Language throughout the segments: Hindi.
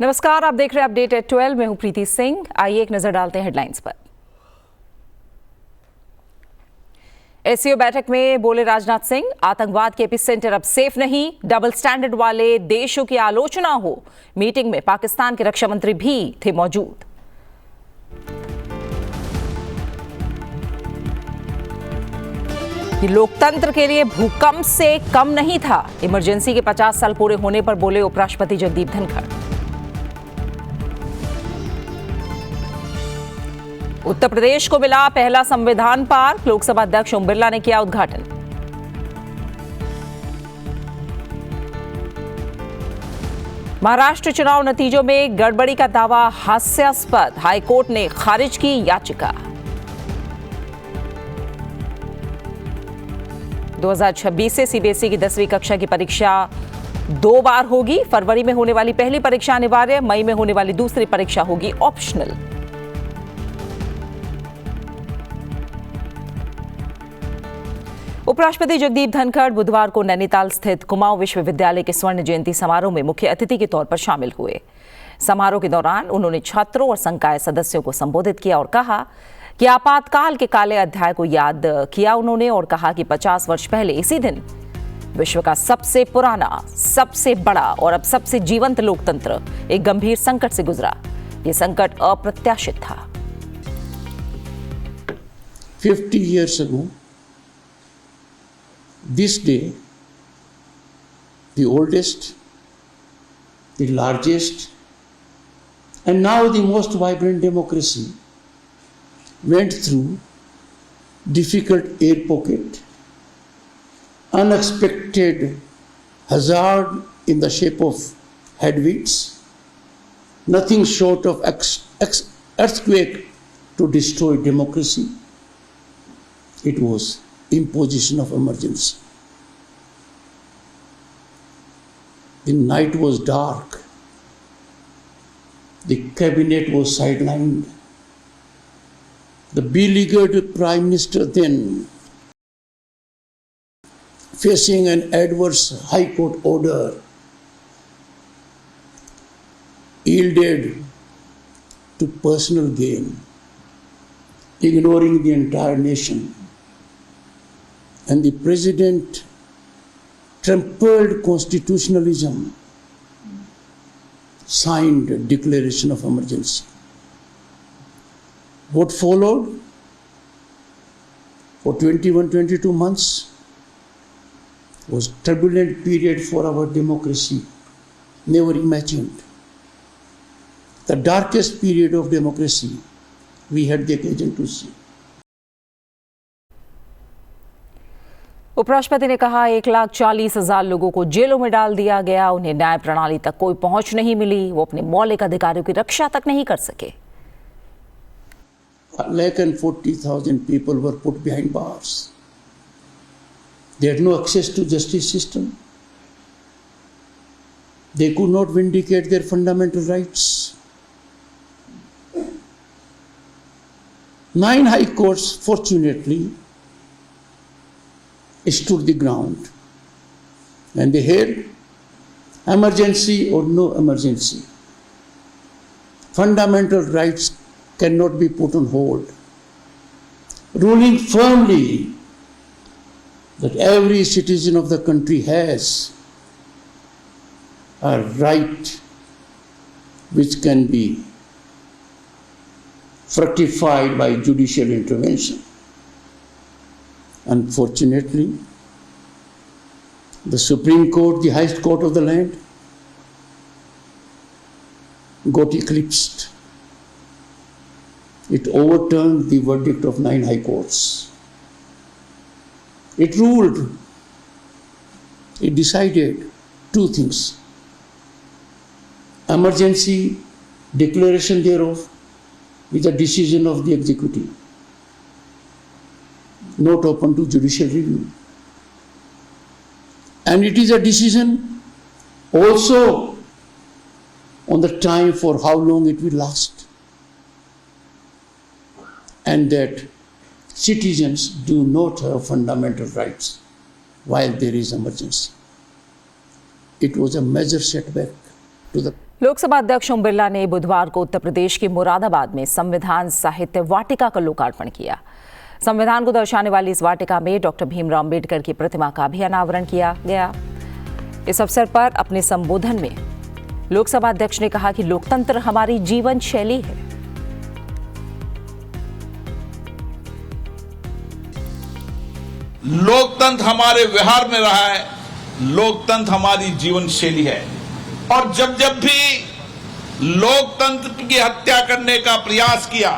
नमस्कार, आप देख रहे हैं अपडेट एट 12। मैं हूं प्रीति सिंह। आइए एक नजर डालते हैं हेडलाइंस पर। एससीओ बैठक में बोले राजनाथ सिंह, आतंकवाद के एपिसेंटर अब सेफ नहीं, डबल स्टैंडर्ड वाले देशों की आलोचना हो। मीटिंग में पाकिस्तान के रक्षा मंत्री भी थे मौजूद। लोकतंत्र के लिए भूकंप से कम नहीं था, इमरजेंसी के 50 साल पूरे होने पर बोले उपराष्ट्रपति जगदीप धनखड़। उत्तर प्रदेश को मिला पहला संविधान पार्क, लोकसभा अध्यक्ष ओम बिरला ने किया उद्घाटन। महाराष्ट्र चुनाव नतीजों में गड़बड़ी का दावा हास्यास्पद, हाईकोर्ट ने खारिज की याचिका। 2026 से सीबीएसई की 10वीं कक्षा की परीक्षा 2 बार होगी। फरवरी में होने वाली पहली परीक्षा अनिवार्य, मई में होने वाली दूसरी परीक्षा होगी ऑप्शनल। उपराष्ट्रपति जगदीप धनखड़ बुधवार को नैनीताल स्थित कुमाऊं विश्वविद्यालय के स्वर्ण जयंती समारोह में मुख्य अतिथि के तौर पर शामिल हुए। समारोह के दौरान उन्होंने छात्रों और संकाय सदस्यों को संबोधित किया और कहा कि आपातकाल के काले अध्याय को याद किया उन्होंने और कहा कि 50 वर्ष पहले इसी दिन विश्व का सबसे पुराना, सबसे बड़ा और अब सबसे जीवंत लोकतंत्र एक गंभीर संकट से गुजरा। ये संकट अप्रत्याशित था। 50 years ago, this day, the oldest, the largest, and now the most vibrant democracy went through difficult air pocket, unexpected hazard in the shape of headwinds, nothing short of earthquake to destroy democracy. It was imposition of emergency. The night was dark. The cabinet was sidelined. The beleaguered Prime Minister then, facing an adverse High Court order, yielded to personal gain, ignoring the entire nation. And the President trampled constitutionalism, signed a declaration of emergency. What followed for 21-22 months was turbulent period for our democracy, never imagined. The darkest period of democracy we had the occasion to see. उपराष्ट्रपति ने कहा 1,40,000 लोगों को जेलों में डाल दिया गया, उन्हें न्याय प्रणाली तक कोई पहुंच नहीं मिली, वो अपने मौलिक अधिकारों की रक्षा तक नहीं कर सके। 140,000 people were put behind bars. They had no access to justice system. They could not vindicate their fundamental rights. 9 high courts, fortunately, stood the ground and they held emergency or no emergency. Fundamental rights cannot be put on hold, ruling firmly that every citizen of the country has a right which can be fructified by judicial intervention. Unfortunately, the Supreme Court, the highest court of the land, got eclipsed. It overturned the verdict of 9 high courts. It ruled, it decided 2 things. Emergency declaration thereof is a decision of the executive, not open to judicial review. And it is a decision also on the time for how long it will last. And that citizens do not have fundamental rights while there is emergency. It was a major setback to the Lok Sabha अध्यक्ष ओम बिरला ने बुधवार को उत्तर प्रदेश के मुरादाबाद में संविधान साहित्य वाटिका का लोकार्पण किया। संविधान को दर्शाने वाली इस वाटिका में डॉक्टर भीमराव अम्बेडकर की प्रतिमा का भी अनावरण किया गया। इस अवसर पर अपने संबोधन में लोकसभा अध्यक्ष ने कहा कि लोकतंत्र हमारी जीवन शैली है। लोकतंत्र हमारे व्यवहार में रहा है, लोकतंत्र हमारी जीवन शैली है। और जब जब भी लोकतंत्र की हत्या करने का प्रयास किया,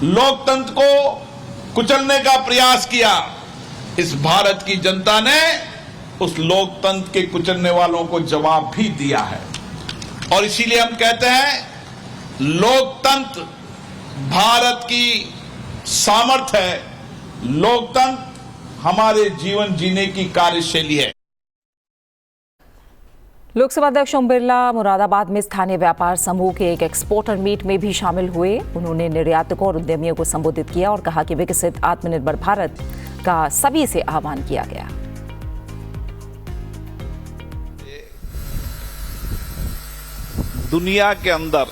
लोकतंत्र को कुचलने का प्रयास किया, इस भारत की जनता ने उस लोकतंत्र के कुचलने वालों को जवाब भी दिया है। और इसीलिए हम कहते हैं, लोकतंत्र भारत की सामर्थ्य है, लोकतंत्र हमारे जीवन जीने की कार्यशैली है। लोकसभा अध्यक्ष ओम बिरला मुरादाबाद में स्थानीय व्यापार समूह के एक एक्सपोर्टर मीट में भी शामिल हुए। उन्होंने निर्यातकों और उद्यमियों को संबोधित किया और कहा कि विकसित आत्मनिर्भर भारत का सभी से आह्वान किया गया। दुनिया के अंदर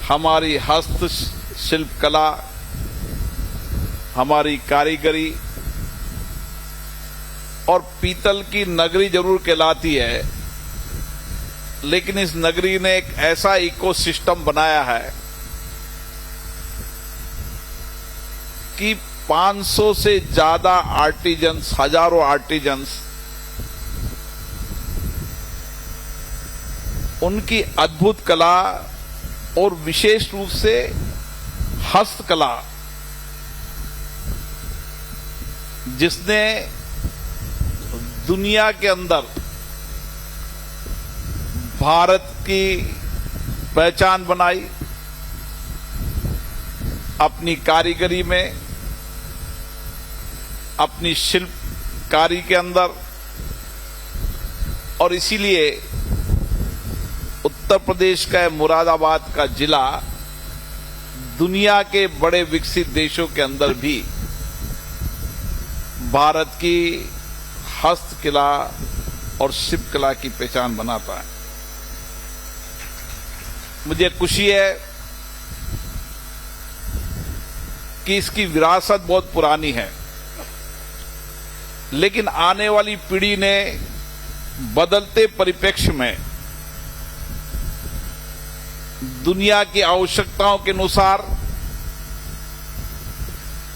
हमारी हस्तशिल्प कला, हमारी कारीगरी और पीतल की नगरी जरूर कहलाती है, लेकिन इस नगरी ने एक ऐसा इकोसिस्टम बनाया है कि 500 से ज्यादा आर्टिजन्स, हजारों आर्टिजन्स, उनकी अद्भुत कला और विशेष रूप से हस्तकला, जिसने दुनिया के अंदर भारत की पहचान बनाई, अपनी कारीगरी में, अपनी शिल्पकारी के अंदर। और इसीलिए उत्तर प्रदेश का मुरादाबाद का जिला दुनिया के बड़े विकसित देशों के अंदर भी भारत की हस्तकला और शिल्पकला की पहचान बनाता है। मुझे खुशी है कि इसकी विरासत बहुत पुरानी है, लेकिन आने वाली पीढ़ी ने बदलते परिप्रेक्ष्य में दुनिया की आवश्यकताओं के अनुसार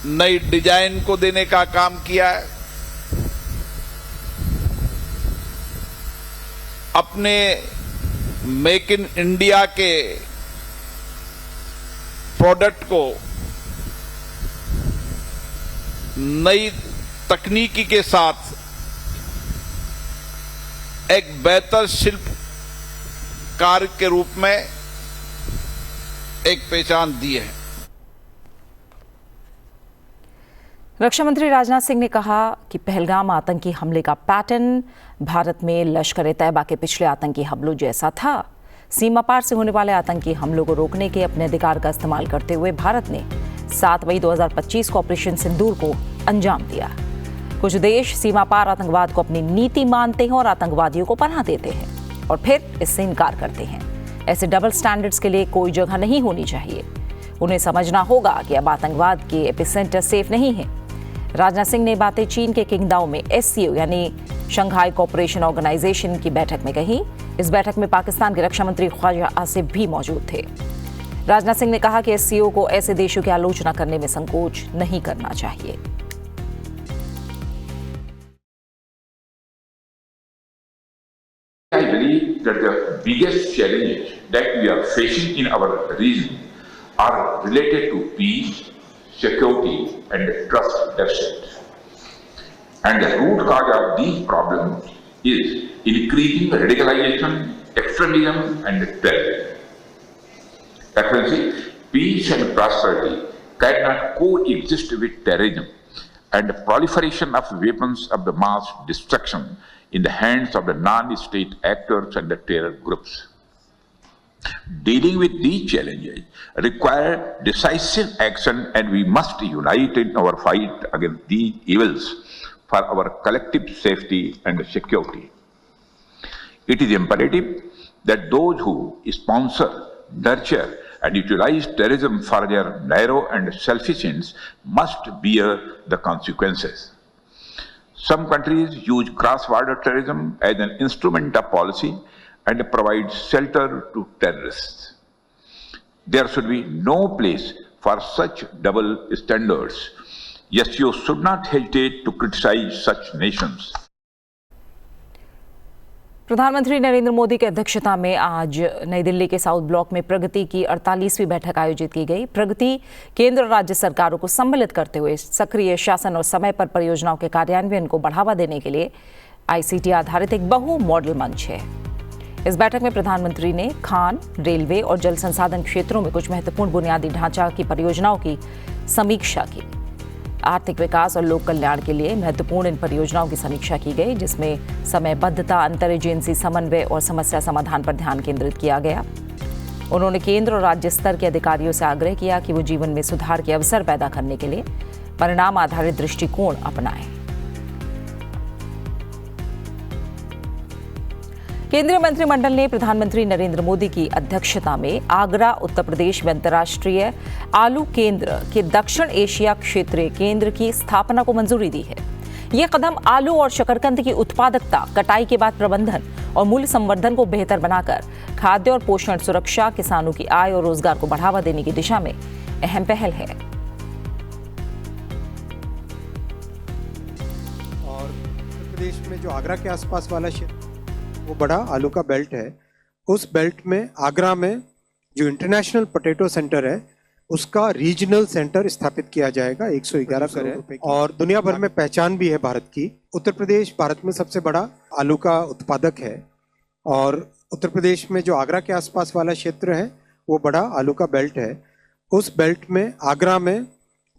नई डिजाइन को देने का काम किया है। अपने मेक इन इंडिया के प्रोडक्ट को नई तकनीकी के साथ एक बेहतर शिल्पकार के रूप में एक पहचान दी है। रक्षा मंत्री राजनाथ सिंह ने कहा कि पहलगाम आतंकी हमले का पैटर्न भारत में लश्कर-ए-तैयबा के पिछले आतंकी हमलों जैसा था। सीमा पार से होने वाले आतंकी हमलों को रोकने के अपने अधिकार का इस्तेमाल करते हुए भारत ने 7 मई 2025 को ऑपरेशन सिंदूर को अंजाम दिया। कुछ देश सीमा पार आतंकवाद को अपनी नीति मानते हैं और आतंकवादियों को पनाह देते हैं और फिर इससे इनकार करते हैं। ऐसे डबल स्टैंडर्ड्स के लिए कोई जगह नहीं होनी चाहिए। उन्हें समझना होगा कि अब आतंकवाद के एपिसेंटर सेफ नहीं है। राजनाथ सिंह ने बातें चीन के किंगडाओ में SCO यानी शंघाई कोऑपरेशन ऑर्गेनाइजेशन की बैठक में कही। इस बैठक में पाकिस्तान के रक्षा मंत्री ख्वाजा आसिफ भी मौजूद थे। राजनाथ सिंह ने कहा कि SCO को ऐसे देशों की आलोचना करने में संकोच नहीं करना चाहिए। I believe that the biggest challenges that we are facing in our region are related to peace, security and trust deficit. And the root cause of these problems is increasing radicalization, extremism and terrorism. Excellency, peace and prosperity cannot coexist with terrorism and the proliferation of weapons of the mass destruction in the hands of the non-state actors and the terror groups. Dealing with these challenges require decisive action, and we must unite in our fight against these evils for our collective safety and security. It is imperative that those who sponsor, nurture, and utilize terrorism for their narrow and selfish ends must bear the consequences. Some countries use cross-border terrorism as an instrument of policy and provide shelter to terrorists. There should be no place for such double standards. Yes, you should not hesitate to criticize such nations. प्रधानमंत्री नरेंद्र मोदी की अध्यक्षता में आज नई दिल्ली के साउथ ब्लॉक में प्रगति की 48वीं बैठक आयोजित की गई। प्रगति केंद्र और राज्य सरकारों को सम्मिलित करते हुए सक्रिय शासन और समय पर परियोजनाओं के कार्यान्वयन को बढ़ावा देने के लिए आईसीटी आधारित एक बहु मॉडल मंच है। इस बैठक में प्रधानमंत्री ने खान, रेलवे और जल संसाधन क्षेत्रों में कुछ महत्वपूर्ण बुनियादी ढांचा की परियोजनाओं की समीक्षा की। आर्थिक विकास और लोक कल्याण के लिए महत्वपूर्ण इन परियोजनाओं की समीक्षा की गई, जिसमें समयबद्धता, अंतर एजेंसी समन्वय और समस्या समाधान पर ध्यान केंद्रित किया गया। उन्होंने केंद्र और राज्य स्तर के अधिकारियों से आग्रह किया कि वो जीवन में सुधार के अवसर पैदा करने के लिए परिणाम आधारित दृष्टिकोण अपनाएं। केंद्रीय मंत्रिमंडल ने प्रधानमंत्री नरेंद्र मोदी की अध्यक्षता में आगरा, उत्तर प्रदेश में अंतर्राष्ट्रीय आलू केंद्र के दक्षिण एशिया क्षेत्रीय केंद्र की स्थापना को मंजूरी दी है। ये कदम आलू और शकरकंद की उत्पादकता, कटाई के बाद प्रबंधन और मूल्य संवर्धन को बेहतर बनाकर खाद्य और पोषण सुरक्षा, किसानों की आय और रोजगार को बढ़ावा देने की दिशा में अहम पहल है। और उत्तर प्रदेश में जो आगरा के आसपास वाला क्षेत्र वो बड़ा आलू का बेल्ट है। उस बेल्ट में आगरा में जो इंटरनेशनल पोटैटो सेंटर है उसका रीजनल सेंटर स्थापित किया जाएगा। 111 करोड़ रुपए और दुनिया भर में पहचान भी है भारत की। उत्तर प्रदेश भारत में सबसे बड़ा आलू का उत्पादक है और उत्तर प्रदेश में जो आगरा के आसपास वाला क्षेत्र है वो बड़ा आलू का बेल्ट है। उस बेल्ट में आगरा में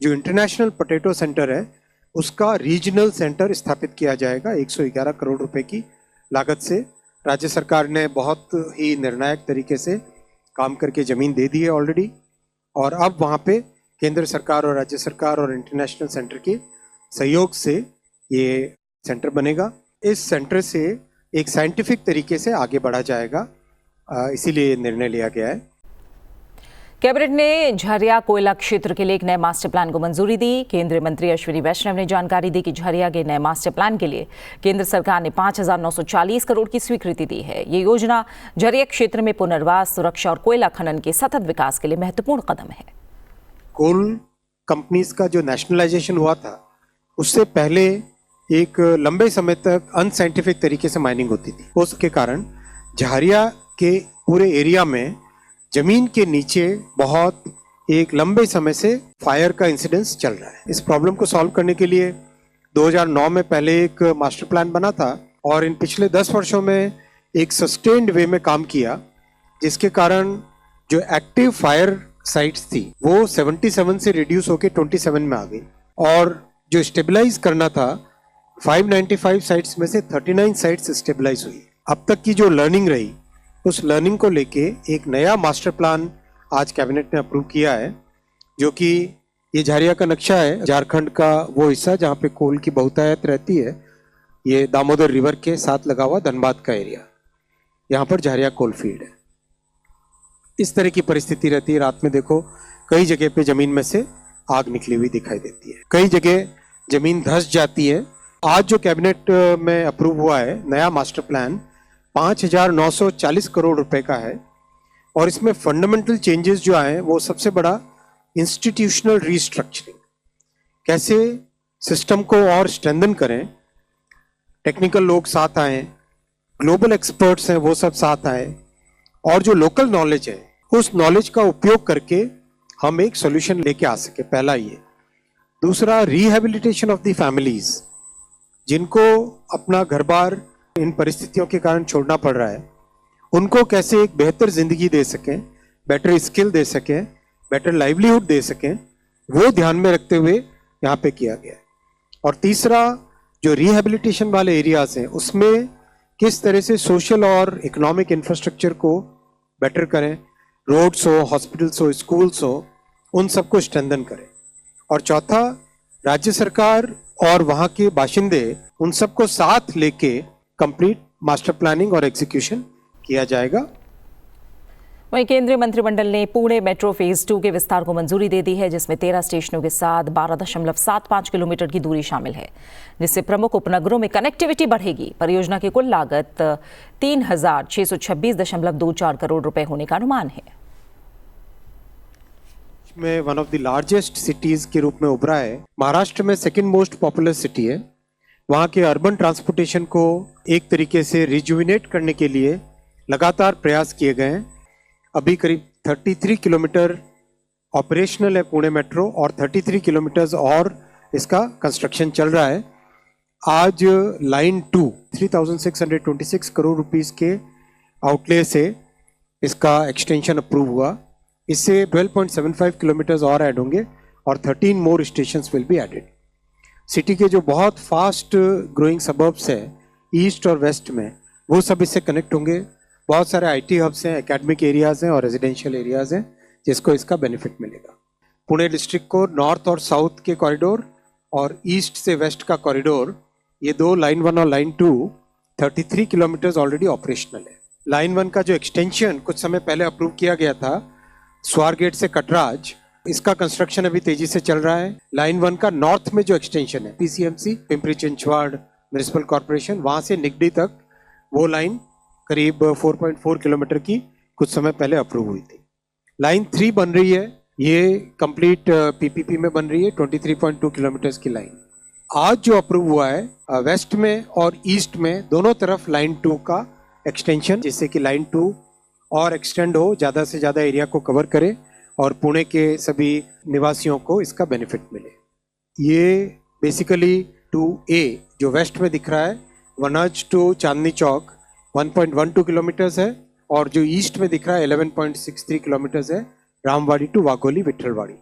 जो इंटरनेशनल पोटैटो सेंटर है उसका रीजनल सेंटर स्थापित किया जाएगा। 111 करोड़ रुपए की लागत से राज्य सरकार ने बहुत ही निर्णायक तरीके से काम करके ज़मीन दे दी है ऑलरेडी और अब वहाँ पे केंद्र सरकार और राज्य सरकार और इंटरनेशनल सेंटर के सहयोग से ये सेंटर बनेगा। इस सेंटर से एक साइंटिफिक तरीके से आगे बढ़ा जाएगा, इसीलिए निर्णय लिया गया है। कैबिनेट ने झरिया कोयला क्षेत्र के लिए एक नए मास्टर प्लान को मंजूरी दी। केंद्रीय मंत्री अश्विनी वैष्णव ने जानकारी दी कि झरिया के नए मास्टर प्लान के लिए केंद्र सरकार ने 5,940 करोड़ की स्वीकृति दी है। ये योजना झरिया क्षेत्र में पुनर्वास, सुरक्षा और कोयला खनन के सतत विकास के लिए महत्वपूर्ण कदम है। कोल कंपनीज का जो नेशनलाइजेशन हुआ था उससे पहले एक लंबे समय तक अनसाइंटिफिक तरीके से माइनिंग होती थी। उसके कारण झरिया के पूरे एरिया में जमीन के नीचे बहुत एक लंबे समय से फायर का इंसिडेंस चल रहा है। इस प्रॉब्लम को सॉल्व करने के लिए 2009 में पहले एक मास्टर प्लान बना था और इन पिछले 10 वर्षों में एक सस्टेन्ड वे में काम किया, जिसके कारण जो एक्टिव फायर साइट्स थी वो 77 से रिड्यूस होकर 27 में आ गई और जो स्टेबलाइज करना था 595 साइट्स में से 39 साइट्स स्टेबलाइज हुई। अब तक की जो लर्निंग रही उस लर्निंग को लेके एक नया मास्टर प्लान आज कैबिनेट ने अप्रूव किया है, जो कि ये झरिया का नक्शा है। झारखंड का वो हिस्सा जहाँ पे कोल की बहुतायत रहती है, ये दामोदर रिवर के साथ लगा हुआ धनबाद का एरिया, यहाँ पर झरिया कोल फील्ड है। इस तरह की परिस्थिति रहती है। रात में देखो कई जगह पे जमीन में से आग निकली हुई दिखाई देती है, कई जगह जमीन धंस जाती है। आज जो कैबिनेट में अप्रूव हुआ है नया मास्टर प्लान 5,940 करोड़ रुपए का है और इसमें फंडामेंटल चेंजेस जो आए वो सबसे बड़ा इंस्टीट्यूशनल रीस्ट्रक्चरिंग, कैसे सिस्टम को और स्ट्रेंथन करें, टेक्निकल लोग साथ आए, ग्लोबल एक्सपर्ट्स हैं वो सब साथ आए और जो लोकल नॉलेज है उस नॉलेज का उपयोग करके हम एक सॉल्यूशन लेके आ सके। पहला ये। दूसरा, रिहेबिलिटेशन ऑफ द फैमिलीज जिनको अपना घर बार इन परिस्थितियों के कारण छोड़ना पड़ रहा है, उनको कैसे एक बेहतर जिंदगी दे सकें, बेटर स्किल दे सकें, बेटर लाइवलीहुड दे सकें, वो ध्यान में रखते हुए यहाँ पे किया गया है। और तीसरा, जो रिहेबिलिटेशन वाले एरियाज हैं उसमें किस तरह से सोशल और इकोनॉमिक इंफ्रास्ट्रक्चर को बेटर करें, रोड्स हो, हॉस्पिटल्स हो, स्कूल्स हो, उन सबको स्ट्रेंथन करें। और चौथा, राज्य सरकार और वहाँ के बाशिंदे उन सबको साथ लेके कंप्लीट मास्टर प्लानिंग और एग्जीक्यूशन किया जाएगा। वहीं केंद्रीय मंत्रिमंडल ने पुणे मेट्रो फेज 2 के विस्तार को मंजूरी दे दी है, जिसमें 13 स्टेशनों के साथ 12.75 किलोमीटर की दूरी शामिल है, जिससे प्रमुख उपनगरों में कनेक्टिविटी बढ़ेगी। परियोजना की कुल लागत 3,626.24 करोड़ रुपए होने का अनुमान है। में one of the largest cities के रूप में उभरा है। महाराष्ट्र में सेकंड मोस्ट पॉपुलर सिटी है। वहाँ के अर्बन ट्रांसपोर्टेशन को एक तरीके से रिजुविनेट करने के लिए लगातार प्रयास किए गए हैं। अभी करीब 33 किलोमीटर ऑपरेशनल है पुणे मेट्रो और 33 किलोमीटर और इसका कंस्ट्रक्शन चल रहा है। आज लाइन 2 3,626 करोड़ रुपीस के आउटले से इसका एक्सटेंशन अप्रूव हुआ। इससे 12.75 किलोमीटर और ऐड होंगे और 13 more stations will be added. City के जो बहुत फास्ट ग्रोइंग सबर्ब्स हैं ईस्ट और वेस्ट में, वो सब इससे कनेक्ट होंगे। बहुत सारे आईटी हब्स हैं, एकेडमिक एरियाज़ हैं और रेजिडेंशियल एरियाज़ हैं, जिसको इसका बेनिफिट मिलेगा। पुणे डिस्ट्रिक्ट को नॉर्थ और साउथ के कॉरिडोर और ईस्ट से वेस्ट का कॉरिडोर, ये दो लाइन 1 और लाइन 2 33 किलोमीटर्स ऑलरेडी ऑपरेशनल है। लाइन 1 का जो एक्सटेंशन कुछ समय पहले अप्रूव किया गया था स्वारगेट से कटराज, इसका कंस्ट्रक्शन अभी तेजी से चल रहा है। लाइन 1 का नॉर्थ में जो एक्सटेंशन है PCMC Pimpri Chinchwad municipal corporation, वहां से निगडी तक वो लाइन करीब 4.4 किलोमीटर की कुछ समय पहले अप्रूव हुई थी। लाइन 3 बन रही है, ये कंप्लीट पीपीपी में बन रही है, 23.2 किलोमीटर की लाइन। आज जो अप्रूव हुआ है वेस्ट में और ईस्ट में दोनों तरफ लाइन 2 का एक्सटेंशन, जिससे कि लाइन 2 और एक्सटेंड हो, ज़्यादा से ज़्यादा एरिया को कवर करे और पुणे के सभी निवासियों को इसका बेनिफिट मिले। ये बेसिकली 2A जो वेस्ट में दिख रहा है वनाज टू चांदनी चौक 1.12 किलोमीटर्स है और जो ईस्ट में दिख रहा है 11.63 किलोमीटर्स है Ramwadi to Wagholi Vithalwadi.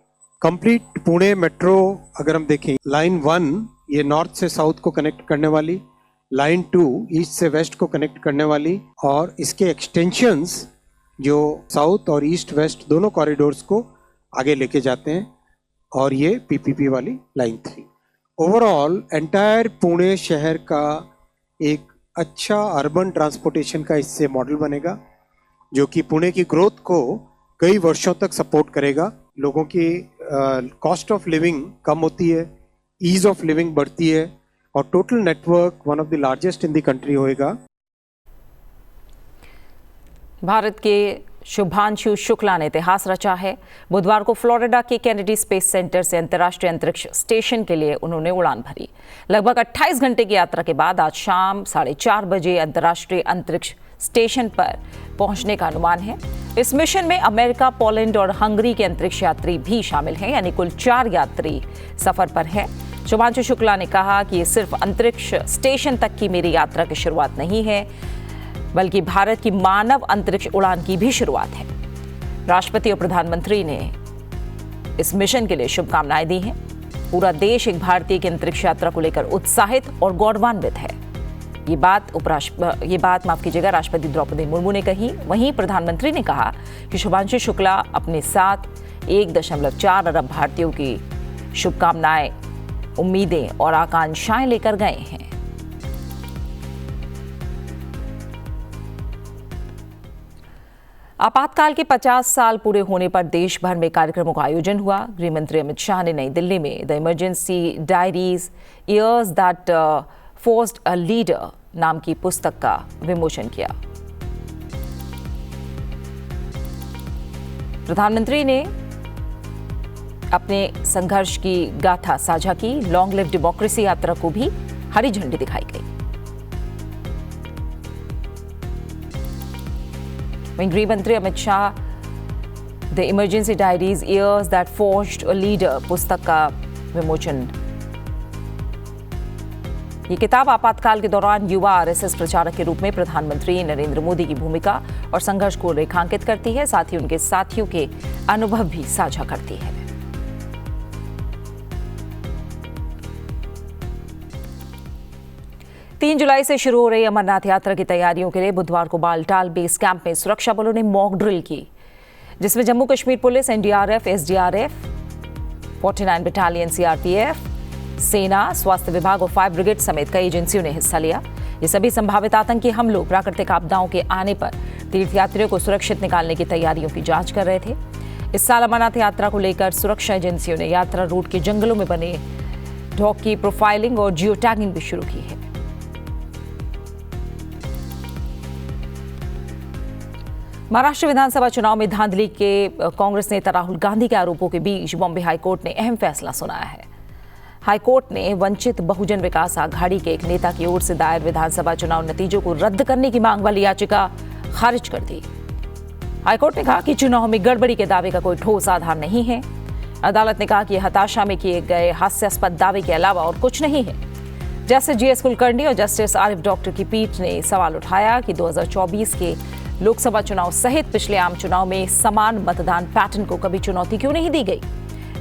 Complete Pune metro अगर हम देखें, लाइन 1 ये नॉर्थ से साउथ को कनेक्ट करने वाली, लाइन 2 ईस्ट से वेस्ट को कनेक्ट करने वाली और इसके एक्सटेंशंस जो साउथ और ईस्ट वेस्ट दोनों कॉरिडोर्स को आगे लेके जाते हैं और ये पीपीपी वाली लाइन 3। ओवरऑल एंटायर पुणे शहर का एक अच्छा अर्बन ट्रांसपोर्टेशन का इससे मॉडल बनेगा, जो कि पुणे की ग्रोथ को कई वर्षों तक सपोर्ट करेगा। लोगों की कॉस्ट ऑफ लिविंग कम होती है, ईज ऑफ लिविंग बढ़ती है और total network one of the largest in the country होएगा। भारत के शुभांशु शुक्ला ने इतिहास रचा है। बुधवार को फ्लोरिडा के केनेडी स्पेस सेंटर से अंतर्राष्ट्रीय अंतरिक्ष स्टेशन के लिए उन्होंने उड़ान भरी। लगभग 28 घंटे की यात्रा के बाद आज शाम 4:30 बजे अंतर्राष्ट्रीय अंतरिक्ष स्टेशन पर पहुंचने का अनुमान है। इस मिशन में अमेरिका, पोलैंड और हंगरी के अंतरिक्ष यात्री भी शामिल हैं, यानी कुल 4 यात्री सफर पर हैं। शुभांशु शुक्ला ने कहा कि ये सिर्फ अंतरिक्ष स्टेशन तक की मेरी यात्रा की शुरुआत नहीं है, बल्कि भारत की मानव अंतरिक्ष उड़ान की भी शुरुआत है। राष्ट्रपति और प्रधानमंत्री ने इस मिशन के लिए शुभकामनाएं दी हैं। पूरा देश एक भारतीय की अंतरिक्ष यात्रा को लेकर उत्साहित और गौरवान्वित है। ये बात राष्ट्रपति द्रौपदी मुर्मू ने कही। वहीं प्रधानमंत्री ने कहा कि शुभांशु शुक्ला अपने साथ 1.4 अरब भारतीयों की शुभकामनाएं, उम्मीदें और आकांक्षाएं लेकर गए हैं। आपातकाल के 50 साल पूरे होने पर देश भर में कार्यक्रमों का आयोजन हुआ। गृहमंत्री अमित शाह ने नई दिल्ली में the emergency diaries years that forced a leader नाम की पुस्तक का विमोचन किया। प्रधानमंत्री ने अपने संघर्ष की गाथा साझा की। लॉन्ग लिव डेमोक्रेसी यात्रा को भी हरी झंडी दिखाई गई। वहीं गृह मंत्री Amit Shah the emergency diaries years that forged a leader पुस्तक का विमोचन। ये किताब आपातकाल के दौरान युवा आरएसएस प्रचारक के रूप में प्रधानमंत्री नरेंद्र मोदी की भूमिका और संघर्ष को रेखांकित करती है, साथ ही उनके साथियों के अनुभव भी साझा करती है। तीन जुलाई से शुरू हो रही अमरनाथ यात्रा की तैयारियों के लिए बुधवार को बालटाल बेस कैंप में सुरक्षा बलों ने मॉक ड्रिल की, जिसमें Jammu Kashmir police, NDRF, SDRF, 49 battalion CRPF, सेना, स्वास्थ्य विभाग और फायर ब्रिगेड समेत कई एजेंसियों ने हिस्सा लिया। ये सभी संभावित आतंकी हमलों, प्राकृतिक आपदाओं के आने पर तीर्थयात्रियों को सुरक्षित निकालने की तैयारियों की जांच कर रहे थे। इस साल अमरनाथ यात्रा को लेकर सुरक्षा एजेंसियों ने यात्रा रूट के जंगलों में बने डॉग की प्रोफाइलिंग और जियो टैगिंग भी शुरू की है। महाराष्ट्र विधानसभा चुनाव में धांधली के कांग्रेस नेता राहुल गांधी के आरोपों के बीच बॉम्बे हाईकोर्ट ने अहम फैसला सुनाया है। हाईकोर्ट ने वंचित बहुजन विकास आघाड़ी के एक नेता की ओर से दायर विधानसभा चुनाव नतीजों को रद्द करने की मांग वाली याचिका खारिज कर दी। हाईकोर्ट ने कहा कि चुनाव में गड़बड़ी के दावे का कोई ठोस आधार नहीं है। अदालत ने कहा कि यह हताशा में किए गए हास्यास्पद दावे के अलावा और कुछ नहीं है। जस्टिस जीएस कुलकर्णी और जस्टिस आरिफ डॉक्टर की पीठ ने सवाल उठाया कि 2024 के लोकसभा चुनाव सहित पिछले आम चुनाव में समान मतदान पैटर्न को कभी चुनौती क्यों नहीं दी गई।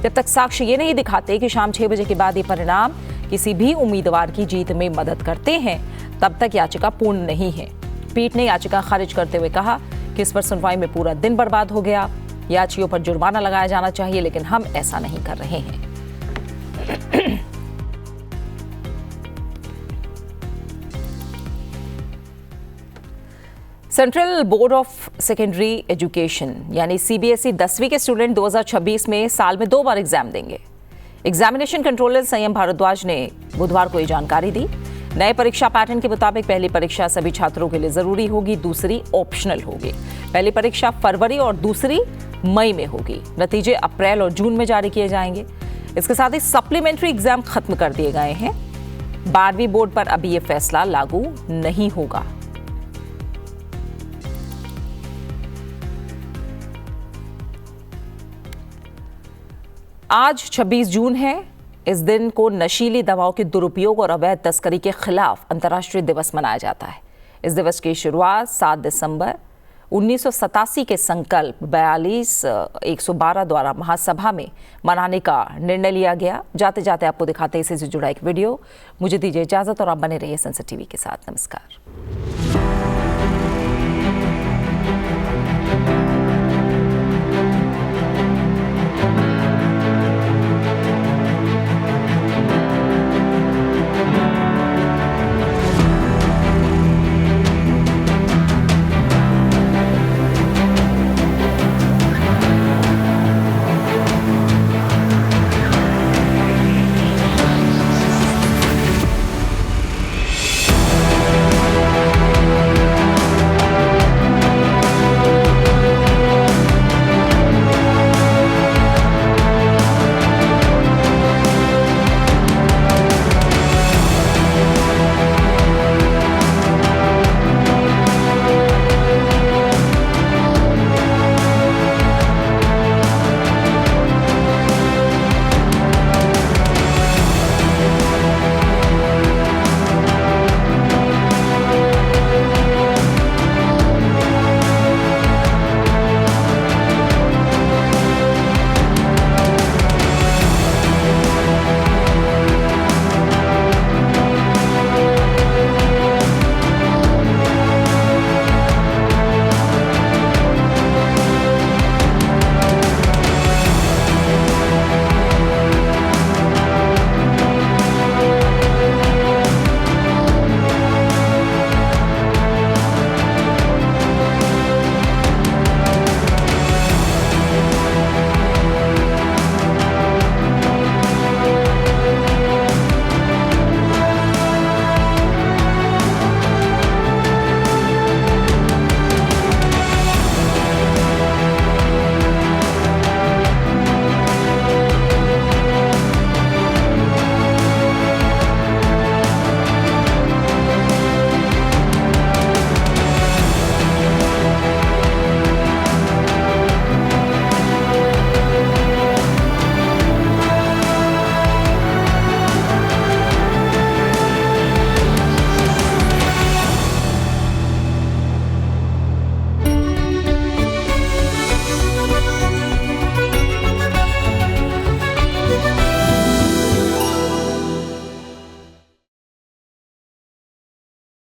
जब तक साक्ष्य ये नहीं दिखाते कि शाम 6 बजे के बाद ये परिणाम किसी भी उम्मीदवार की जीत में मदद करते हैं, तब तक याचिका पूर्ण नहीं है। पीठ ने याचिका खारिज करते हुए कहा कि इस पर सुनवाई में पूरा दिन बर्बाद हो गया। याचियों पर जुर्माना लगाया जाना चाहिए, लेकिन हम ऐसा नहीं कर रहे हैं। Central board of secondary education यानी सीबीएसई 10वीं के स्टूडेंट 2026 में साल में 2 बार एग्जाम देंगे। एग्जामिनेशन कंट्रोलर संयम भारद्वाज ने बुधवार को ये जानकारी दी। नए परीक्षा पैटर्न के मुताबिक पहली परीक्षा सभी छात्रों के लिए जरूरी होगी, दूसरी ऑप्शनल होगी। पहली परीक्षा फरवरी और दूसरी मई में होगी। नतीजे अप्रैल और जून में जारी किए जाएंगे। इसके साथ ही सप्लीमेंट्री एग्जाम खत्म कर दिए गए हैं। 12वीं बोर्ड पर अभी ये फैसला लागू नहीं होगा। आज 26 जून है। इस दिन को नशीली दवाओं के दुरुपयोग और अवैध तस्करी के खिलाफ अंतर्राष्ट्रीय दिवस मनाया जाता है। इस दिवस की शुरुआत 7 दिसंबर 1987 के संकल्प 42-112 द्वारा महासभा में मनाने का निर्णय लिया गया। जाते जाते आपको दिखाते हैं इससे जुड़ा एक वीडियो। मुझे दीजिए इजाजत और आप बने रहिए संसद टीवी के साथ। नमस्कार।